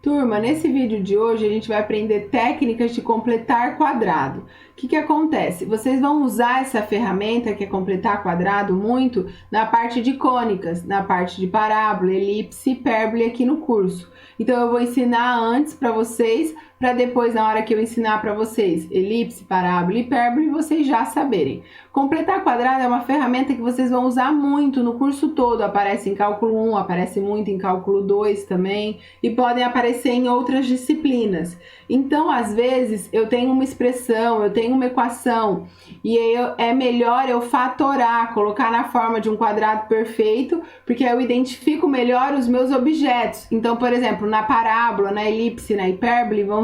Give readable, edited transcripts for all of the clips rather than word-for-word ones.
Turma, nesse vídeo de hoje a gente vai aprender técnicas de completar quadrado. O que acontece? Vocês vão usar essa ferramenta que é completar quadrado muito na parte de cônicas, na parte de parábola, elipse e hipérbole aqui no curso. Então eu vou ensinar antes para vocês, para depois na hora que eu ensinar para vocês elipse, parábola e hipérbole, vocês já saberem. Completar quadrado é uma ferramenta que vocês vão usar muito no curso todo. Aparece em cálculo 1, aparece muito em cálculo 2 também e podem aparecer em outras disciplinas. Então, às vezes, eu tenho uma expressão, eu tenho uma equação e é melhor eu fatorar, colocar na forma de um quadrado perfeito, porque eu identifico melhor os meus objetos. Então, por exemplo, na parábola, na elipse, na hipérbole, vão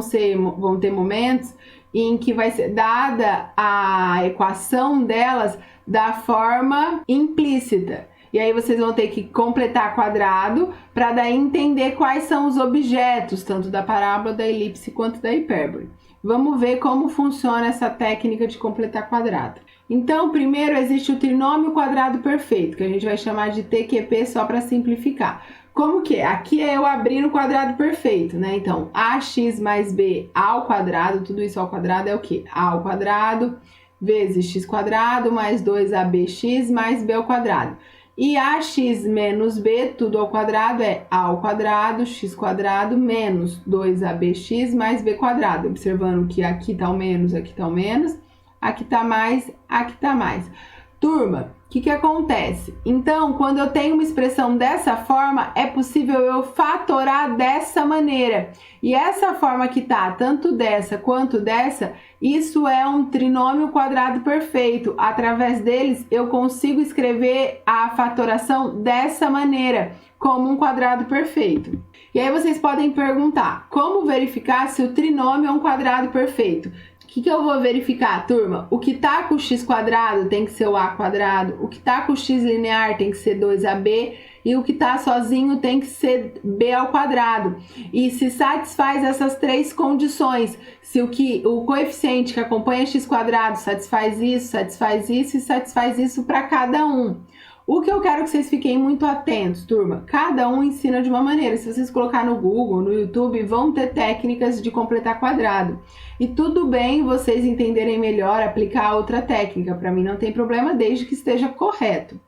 ter momentos em que vai ser dada a equação delas da forma implícita. E aí vocês vão ter que completar quadrado para daí entender quais são os objetos, tanto da parábola, da elipse quanto da hipérbole. Vamos ver como funciona essa técnica de completar quadrado. Então, primeiro existe o trinômio quadrado perfeito, que a gente vai chamar de TQP só para simplificar. Como que é? Aqui é eu abrir no quadrado perfeito, né? Então, ax mais b ao quadrado, tudo isso ao quadrado é o quê? A ao quadrado vezes x quadrado mais 2abx mais b ao quadrado. E ax menos b, tudo ao quadrado, é a ao quadrado, x quadrado menos 2abx mais b quadrado. Observando que aqui tá o menos, aqui tá o menos, aqui tá mais, aqui tá mais. Turma, o que acontece? Então, quando eu tenho uma expressão dessa forma, é possível eu fatorar dessa maneira. E essa forma que tá, tanto dessa quanto dessa, isso é um trinômio quadrado perfeito. Através deles, eu consigo escrever a fatoração dessa maneira, como um quadrado perfeito. E aí vocês podem perguntar, como verificar se o trinômio é um quadrado perfeito? O que eu vou verificar, turma? O que tá com x quadrado tem que ser o a quadrado, o que tá com x linear tem que ser 2ab e o que tá sozinho tem que ser b ao quadrado. E se satisfaz essas três condições, se o coeficiente que acompanha x quadrado satisfaz isso e satisfaz isso para cada um. O que eu quero que vocês fiquem muito atentos, turma, cada um ensina de uma maneira. Se vocês colocar no Google, no YouTube, vão ter técnicas de completar quadrado. E tudo bem vocês entenderem melhor, aplicar outra técnica. Para mim não tem problema, desde que esteja correto.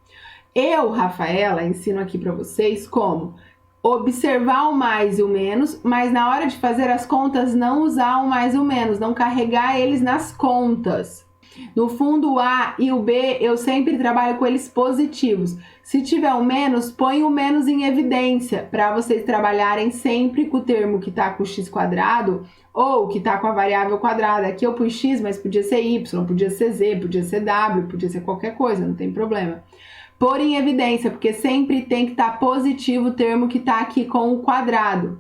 Eu, Rafaela, ensino aqui para vocês como observar o mais e o menos, mas na hora de fazer as contas não usar o mais e o menos, não carregar eles nas contas. No fundo, o A e o B, eu sempre trabalho com eles positivos. Se tiver o menos, põe o menos em evidência, para vocês trabalharem sempre com o termo que está com x quadrado ou que está com a variável quadrada. Aqui eu pus x, mas podia ser y, podia ser z, podia ser w, podia ser qualquer coisa, não tem problema. Pôr em evidência, porque sempre tem que estar positivo o termo que está aqui com o quadrado.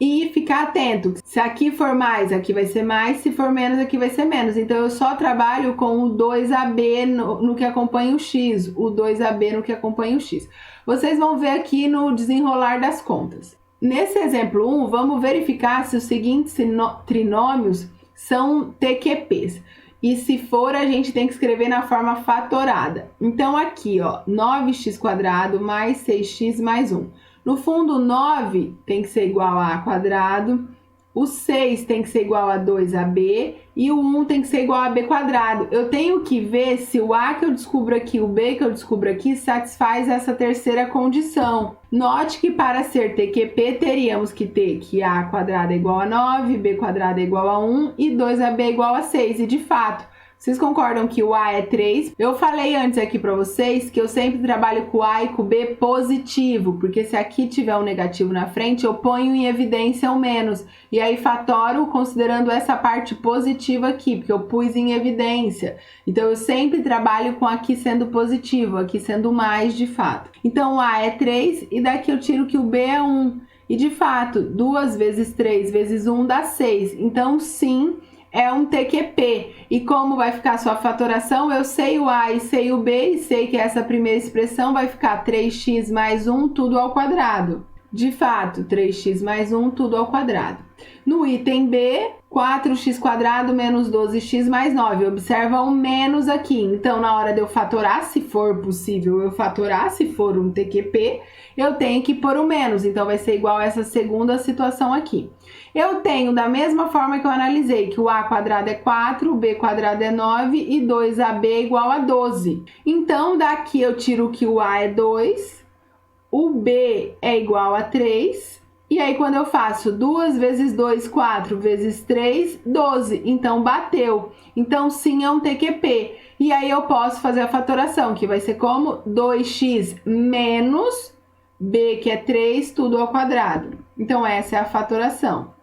E ficar atento, se aqui for mais, aqui vai ser mais, se for menos, aqui vai ser menos. Então, eu só trabalho com o 2ab no que acompanha o x, o 2ab no que acompanha o x. Vocês vão ver aqui no desenrolar das contas. Nesse exemplo 1, vamos verificar se os seguintes trinômios são TQPs. E se for, a gente tem que escrever na forma fatorada. Então, aqui, ó, 9x² mais 6x mais 1. No fundo, o 9 tem que ser igual a quadrado, o 6 tem que ser igual a 2ab e o 1 tem que ser igual a b quadrado. Eu tenho que ver se o a que eu descubro aqui, o b que eu descubro aqui, satisfaz essa terceira condição. Note que para ser TQP, teríamos que ter que a quadrado é igual a 9, b quadrado é igual a 1 e 2ab é igual a 6. E de fato, vocês concordam que o A é 3? Eu falei antes aqui para vocês que eu sempre trabalho com o A e com o B positivo, porque se aqui tiver um negativo na frente, eu ponho em evidência o menos. E aí fatoro considerando essa parte positiva aqui, porque eu pus em evidência. Então, eu sempre trabalho com aqui sendo positivo, aqui sendo mais de fato. Então, o A é 3 e daqui eu tiro que o B é 1. E de fato, 2 vezes 3 vezes 1 dá 6. Então, sim, é um TQP. E como vai ficar a sua fatoração? Eu sei o A e sei o B e sei que essa primeira expressão vai ficar 3x mais 1 tudo ao quadrado. De fato, 3x mais 1, tudo ao quadrado. No item B, 4x² menos 12x mais 9. Observa um menos aqui. Então, na hora de eu fatorar, se for possível eu fatorar, se for um TQP, eu tenho que pôr o menos. Então, vai ser igual a essa segunda situação aqui. Eu tenho, da mesma forma que eu analisei, que o A² é 4, o B² é 9 e 2AB é igual a 12. Então, daqui eu tiro que o A é 2, o B é igual a 3, e aí quando eu faço 2 vezes 2, 4 vezes 3, 12. Então, bateu. Então, sim, é um TQP. E aí eu posso fazer a fatoração, que vai ser como 2x menos B, que é 3, tudo ao quadrado. Então, essa é a fatoração.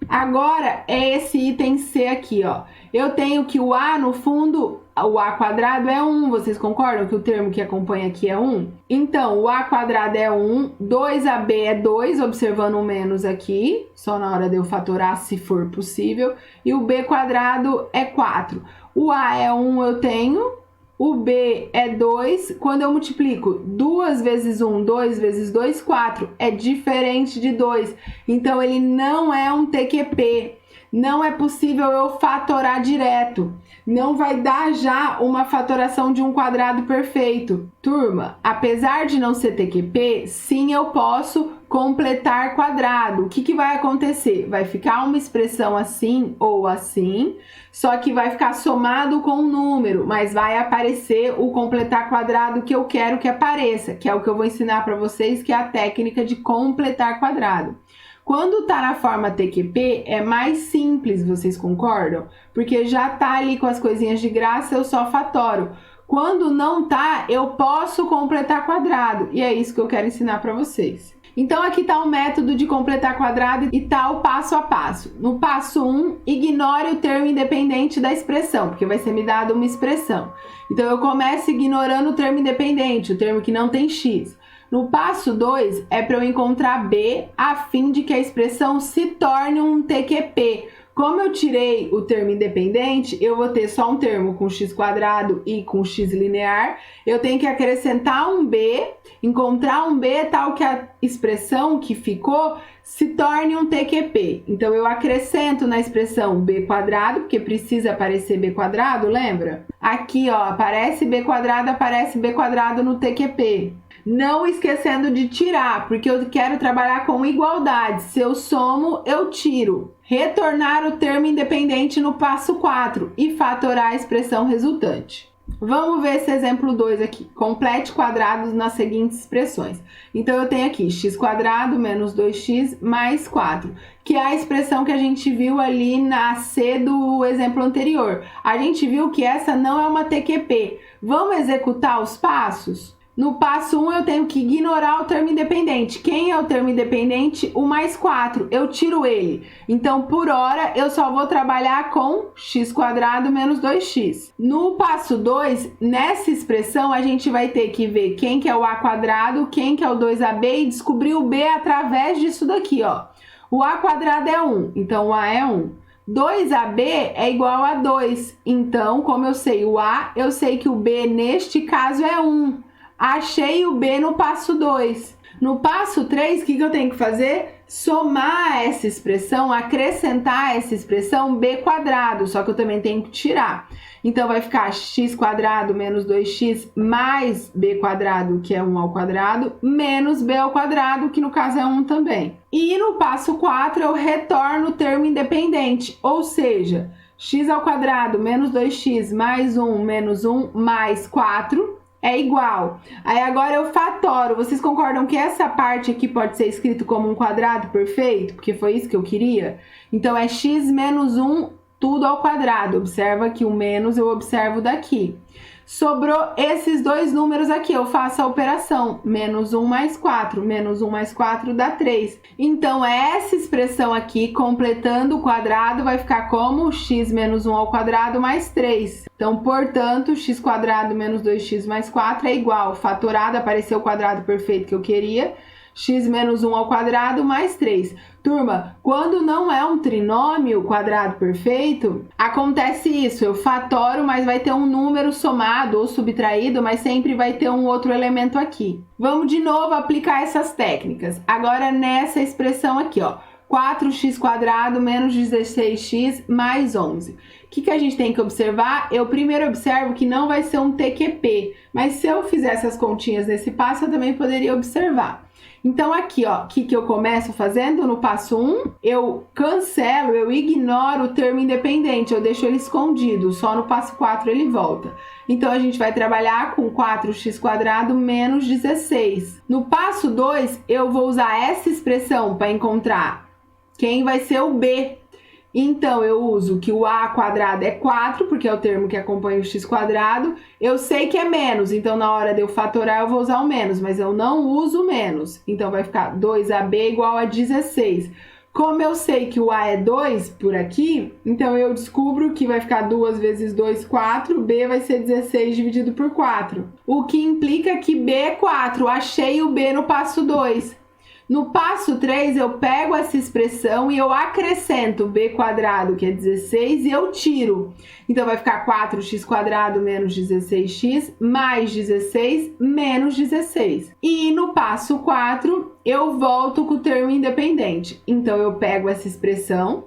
Agora, é esse item C aqui, ó. Eu tenho que o A, no fundo, o A² é 1. Vocês concordam que o termo que acompanha aqui é 1? Então, o A² é 1, 2AB é 2, observando o menos aqui, só na hora de eu fatorar, se for possível. E o B² é 4. O A é 1, eu tenho. O B é 2, quando eu multiplico 2 vezes 1, 2 vezes 2, 4, é diferente de 2. Então, ele não é um TQP. Não é possível eu fatorar direto. Não vai dar já uma fatoração de um quadrado perfeito. Turma, apesar de não ser TQP, sim, eu posso completar quadrado. O que vai acontecer? Vai ficar uma expressão assim ou assim, só que vai ficar somado com um número, mas vai aparecer o completar quadrado que eu quero que apareça, que é o que eu vou ensinar para vocês, que é a técnica de completar quadrado. Quando tá na forma TQP, é mais simples, vocês concordam? Porque já tá ali com as coisinhas de graça, eu só fatoro. Quando não tá, eu posso completar quadrado, e é isso que eu quero ensinar para vocês. Então, aqui tá o método de completar quadrado e tá o passo a passo. No passo 1, ignore o termo independente da expressão, porque vai ser me dado uma expressão. Então, eu começo ignorando o termo independente, o termo que não tem x. No passo 2, é para eu encontrar B a fim de que a expressão se torne um TQP. Como eu tirei o termo independente, eu vou ter só um termo com x² e com x linear. Eu tenho que acrescentar um B, encontrar um B tal que a expressão que ficou se torne um TQP. Então, eu acrescento na expressão B², porque precisa aparecer B², lembra? Aqui, ó, aparece B² no TQP. Não esquecendo de tirar, porque eu quero trabalhar com igualdade. Se eu somo, eu tiro. Retornar o termo independente no passo 4 e fatorar a expressão resultante. Vamos ver esse exemplo 2 aqui. Complete quadrados nas seguintes expressões. Então, eu tenho aqui x² menos 2x mais 4, que é a expressão que a gente viu ali na C do exemplo anterior. A gente viu que essa não é uma TQP. Vamos executar os passos? No passo 1, eu tenho que ignorar o termo independente. Quem é o termo independente? O mais 4. Eu tiro ele. Então, por hora, eu só vou trabalhar com x² menos 2x. No passo 2, nessa expressão, a gente vai ter que ver quem que é o A², quem que é o 2AB e descobrir o B através disso daqui, ó. O A² é 1, então o A é 1. 2AB é igual a 2. Então, como eu sei o A, eu sei que o B, neste caso, é 1. Achei o B no passo 2. No passo 3, o que eu tenho que fazer? Somar essa expressão, acrescentar essa expressão B², só que eu também tenho que tirar. Então, vai ficar x² menos 2x mais B², que é 1 ao quadrado, menos B ao quadrado, que no caso é 1 também. E no passo 4, eu retorno o termo independente, ou seja, x² menos 2x mais 1 menos 1 mais 4, é igual. Aí agora eu fatoro. Vocês concordam que essa parte aqui pode ser escrito como um quadrado perfeito? Porque foi isso que eu queria? Então, é x menos 1, tudo ao quadrado. Observa que o menos eu observo daqui. Sobrou esses dois números aqui, eu faço a operação. Menos 1 mais 4. Menos 1 mais 4 dá 3. Então, essa expressão aqui, completando o quadrado, vai ficar como x menos 1 ao quadrado mais 3. Então, portanto, x² menos 2x mais 4 é igual. Fatorado, apareceu o quadrado perfeito que eu queria. x menos 1 ao quadrado mais 3. Turma, quando não é um trinômio quadrado perfeito, acontece isso, eu fatoro, mas vai ter um número somado ou subtraído, mas sempre vai ter um outro elemento aqui. Vamos de novo aplicar essas técnicas. Agora nessa expressão aqui, ó, 4x² menos 16x mais 11. O que a gente tem que observar? Eu primeiro observo que não vai ser um TQP, mas se eu fizer essas continhas nesse passo, eu também poderia observar. Então aqui, ó, o que eu começo fazendo no passo 1? Eu cancelo, eu ignoro o termo independente, eu deixo ele escondido, só no passo 4 ele volta. Então a gente vai trabalhar com 4x² menos 16. No passo 2, eu vou usar essa expressão para encontrar quem vai ser o b. Então, eu uso que o a² é 4, porque é o termo que acompanha o x². Eu sei que é menos, então na hora de eu fatorar eu vou usar o menos, mas eu não uso menos. Então, vai ficar 2ab igual a 16. Como eu sei que o a é 2 por aqui, então eu descubro que vai ficar 2 vezes 2, 4. B vai ser 16 dividido por 4. O que implica que b é 4. Achei o b no passo 2. No passo 3, eu pego essa expressão e eu acrescento b², que é 16, e eu tiro. Então, vai ficar 4x² menos 16x mais 16 menos 16. E no passo 4, eu volto com o termo independente. Então, eu pego essa expressão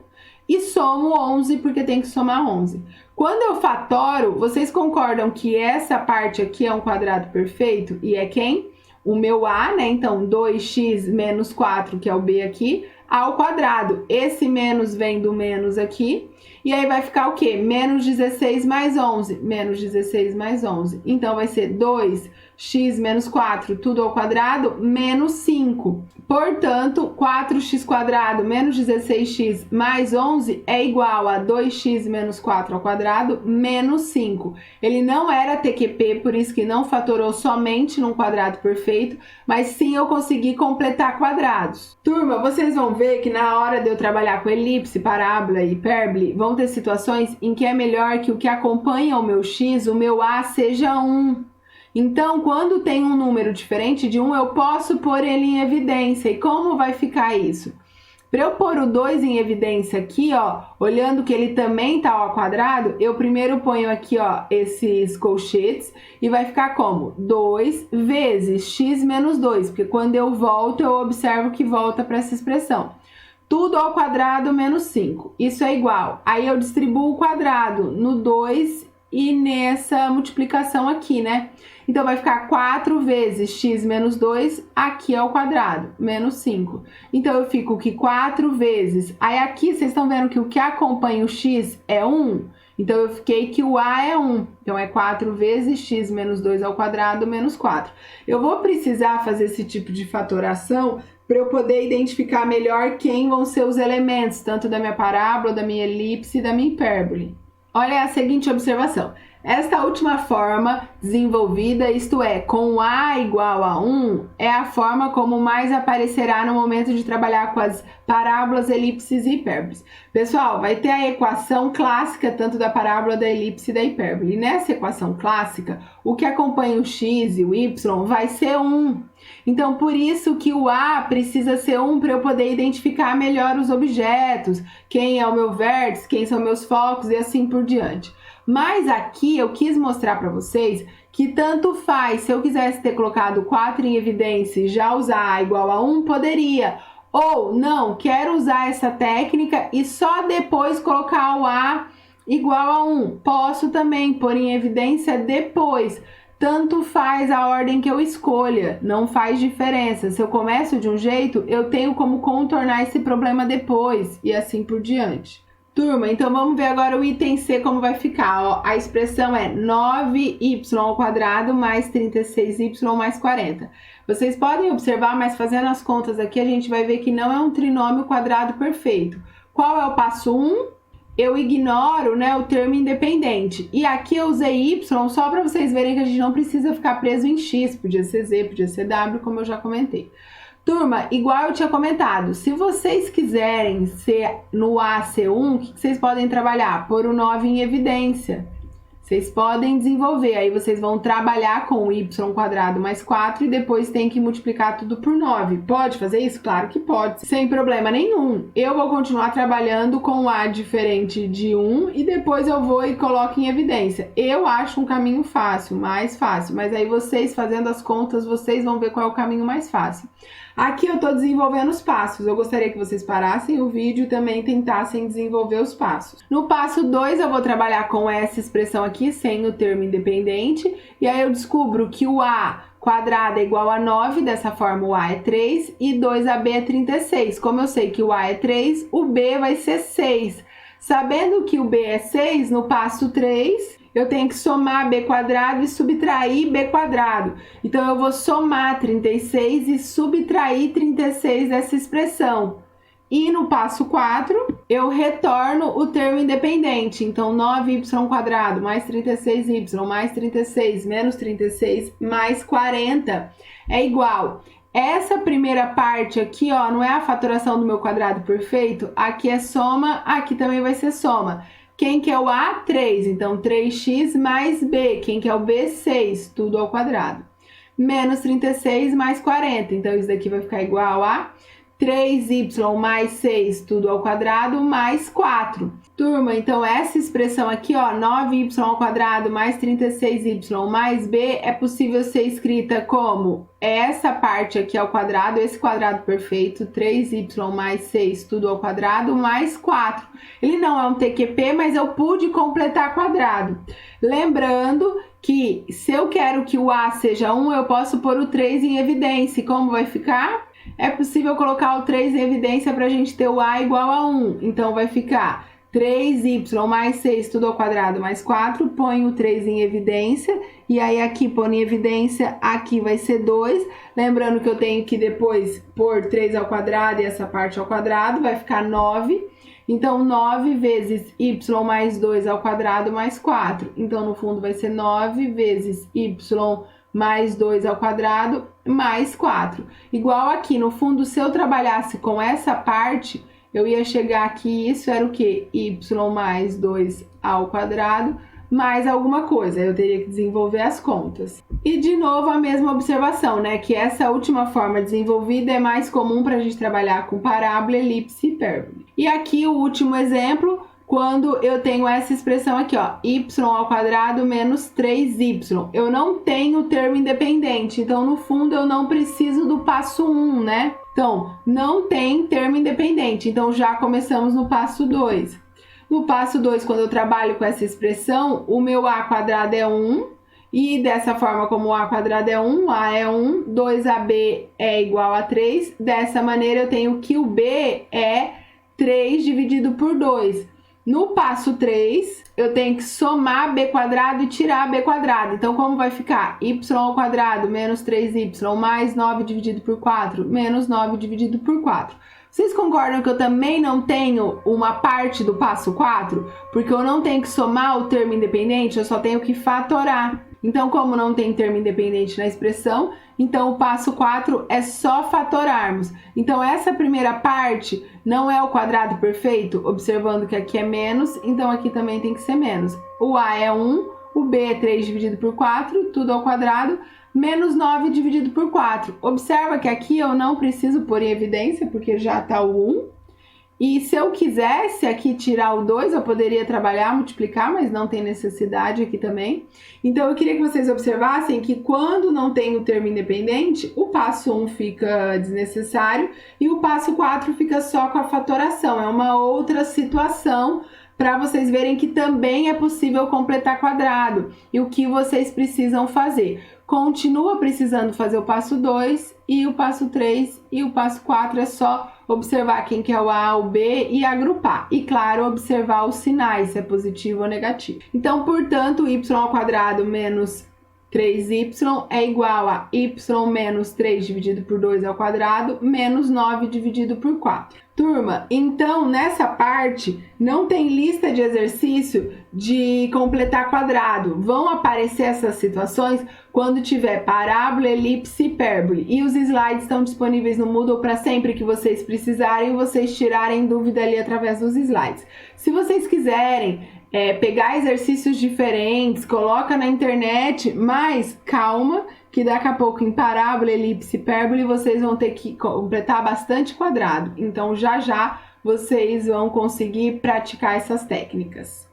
e somo 11, porque tem que somar 11. Quando eu fatoro, vocês concordam que essa parte aqui é um quadrado perfeito? E é quem? O meu a, né? Então, 2x menos 4, que é o b aqui, ao quadrado. Esse menos vem do menos aqui. E aí vai ficar o quê? Menos 16 mais 11. Menos 16 mais 11. Então, vai ser 2x menos 4, tudo ao quadrado, menos 5. Portanto, 4x² menos 16x mais 11 é igual a 2x menos 4 ao quadrado menos 5. Ele não era TQP, por isso que não fatorou somente num quadrado perfeito, mas sim eu consegui completar quadrados. Turma, vocês vão ver que na hora de eu trabalhar com elipse, parábola e hipérbole, vão ter situações em que é melhor que o que acompanha o meu x, o meu a, seja 1. Então, quando tem um número diferente de 1, eu posso pôr ele em evidência. E como vai ficar isso? Para eu pôr o 2 em evidência aqui, ó, olhando que ele também está ao quadrado, eu primeiro ponho aqui, ó, esses colchetes e vai ficar como? 2 vezes x menos 2, porque quando eu volto, eu observo que volta para essa expressão. Tudo ao quadrado menos 5. Isso é igual. Aí eu distribuo o quadrado no 2 e nessa multiplicação aqui, né? Então, vai ficar 4 vezes x menos 2 aqui ao quadrado, menos 5. Então, eu fico que 4 vezes... Aí, aqui, vocês estão vendo que o que acompanha o x é 1? Então, eu fiquei que o a é 1. Então, é 4 vezes x menos 2 ao quadrado, menos 4. Eu vou precisar fazer esse tipo de fatoração para eu poder identificar melhor quem vão ser os elementos, tanto da minha parábola, da minha elipse e da minha hipérbole. Olha a seguinte observação. Esta última forma desenvolvida, isto é, com a igual a 1, é a forma como mais aparecerá no momento de trabalhar com as parábolas, elipses e hipérboles. Pessoal, vai ter a equação clássica tanto da parábola, da elipse e da hipérbole. E nessa equação clássica, o que acompanha o x e o y vai ser 1. Então, por isso que o a precisa ser 1 para eu poder identificar melhor os objetos, quem é o meu vértice, quem são meus focos e assim por diante. Mas aqui eu quis mostrar para vocês que tanto faz, se eu quisesse ter colocado 4 em evidência e já usar a igual a 1, poderia. Ou não, quero usar essa técnica e só depois colocar o a igual a 1. Posso também pôr em evidência depois. Tanto faz a ordem que eu escolha, não faz diferença. Se eu começo de um jeito, eu tenho como contornar esse problema depois e assim por diante. Turma, então vamos ver agora o item C como vai ficar. Ó, a expressão é 9y ao quadrado mais 36y mais 40. Vocês podem observar, mas fazendo as contas aqui, a gente vai ver que não é um trinômio quadrado perfeito. Qual é o passo 1? Eu ignoro, né, o termo independente. E aqui eu usei y só para vocês verem que a gente não precisa ficar preso em x. Podia ser z, podia ser w, como eu já comentei. Turma, igual eu tinha comentado, se vocês quiserem ser no A ser 1, o que vocês podem trabalhar? Pôr o 9 em evidência. Vocês podem desenvolver, aí vocês vão trabalhar com o y² mais 4 e depois tem que multiplicar tudo por 9. Pode fazer isso? Claro que pode, sem problema nenhum. Eu vou continuar trabalhando com a diferente de 1 e depois eu vou e coloco em evidência. Eu acho um caminho fácil, mais fácil, mas aí vocês fazendo as contas, vocês vão ver qual é o caminho mais fácil. Aqui eu estou desenvolvendo os passos, eu gostaria que vocês parassem o vídeo e também tentassem desenvolver os passos. No passo 2 eu vou trabalhar com essa expressão aqui, sem o termo independente, e aí eu descubro que o a quadrado é igual a 9, dessa forma o a é 3 e 2ab é 36. Como eu sei que o a é 3, o b vai ser 6. Sabendo que o b é 6, no passo 3... eu tenho que somar b² e subtrair b². Então, eu vou somar 36 e subtrair 36 dessa expressão. E no passo 4, eu retorno o termo independente. Então, 9y² mais 36y mais 36 menos 36 mais 40 é igual. Essa primeira parte aqui, ó, não é a fatoração do meu quadrado perfeito? Aqui é soma, aqui também vai ser soma. Quem que é o a? 3. Então, 3x mais b. Quem que é o b? 6. Tudo ao quadrado. Menos 36 mais 40. Então, isso daqui vai ficar igual a 3y mais 6, tudo ao quadrado, mais 4. Turma, então essa expressão aqui, ó, 9y² mais 36y mais b, é possível ser escrita como essa parte aqui ao quadrado, esse quadrado perfeito, 3y mais 6, tudo ao quadrado, mais 4. Ele não é um TQP, mas eu pude completar quadrado. Lembrando que se eu quero que o a seja 1, eu posso pôr o 3 em evidência. E como vai ficar? É possível colocar o 3 em evidência para a gente ter o a igual a 1. Então, vai ficar 3y mais 6, tudo ao quadrado, mais 4. Põe o 3 em evidência. E aí, aqui, põe em evidência, aqui vai ser 2. Lembrando que eu tenho que depois pôr 3 ao quadrado e essa parte ao quadrado. Vai ficar 9. Então, 9 vezes y mais 2 ao quadrado mais 4. Então, no fundo, vai ser 9 vezes y mais 2 ao quadrado mais 4. Igual aqui, no fundo, se eu trabalhasse com essa parte, eu ia chegar aqui, isso era o quê? Y mais 2 ao quadrado mais alguma coisa. Eu teria que desenvolver as contas. E, de novo, a mesma observação, né? Que essa última forma desenvolvida é mais comum para a gente trabalhar com parábola, elipse e hipérbole. E aqui, o último exemplo, quando eu tenho essa expressão aqui, ó, y² menos 3y. Eu não tenho termo independente, então, no fundo, eu não preciso do passo 1, né? Então, não tem termo independente, então já começamos no passo 2. No passo 2, quando eu trabalho com essa expressão, o meu a² é 1, e dessa forma, como o a² é 1, a é 1, 2ab é igual a 3. Dessa maneira, eu tenho que o b é 3 dividido por 2. No passo 3, eu tenho que somar b² e tirar b². Então, como vai ficar? Y² menos 3y mais 9 dividido por 4 menos 9 dividido por 4. Vocês concordam que eu também não tenho uma parte do passo 4? Porque eu não tenho que somar o termo independente, eu só tenho que fatorar. Então, como não tem termo independente na expressão, então o passo 4 é só fatorarmos. Então, essa primeira parte não é o quadrado perfeito, observando que aqui é menos, então aqui também tem que ser menos. O a é 1, o b é 3 dividido por 4, tudo ao quadrado, menos 9 dividido por 4. Observa que aqui eu não preciso pôr em evidência, porque já está o 1. E se eu quisesse aqui tirar o 2, eu poderia trabalhar, multiplicar, mas não tem necessidade aqui também. Então, eu queria que vocês observassem que quando não tem o termo independente, o passo 1 fica desnecessário e o passo 4 fica só com a fatoração. É uma outra situação para vocês verem que também é possível completar quadrado. E o que vocês precisam fazer? Continua precisando fazer o passo 2 e o passo 3 e o passo 4 é só observar quem que é o A, o B e agrupar. E, claro, observar os sinais, se é positivo ou negativo. Então, portanto, y² menos 3y é igual a y menos 3 dividido por 2 ao quadrado menos 9 dividido por 4. Turma, então nessa parte não tem lista de exercício de completar quadrado. Vão aparecer essas situações quando tiver parábola, elipse e hipérbole. E os slides estão disponíveis no Moodle para sempre que vocês precisarem, vocês tirarem dúvida ali através dos slides. Se vocês quiserem pegar exercícios diferentes, coloca na internet, mas calma, que daqui a pouco em parábola, elipse e hipérbole vocês vão ter que completar bastante quadrado. Então já já vocês vão conseguir praticar essas técnicas.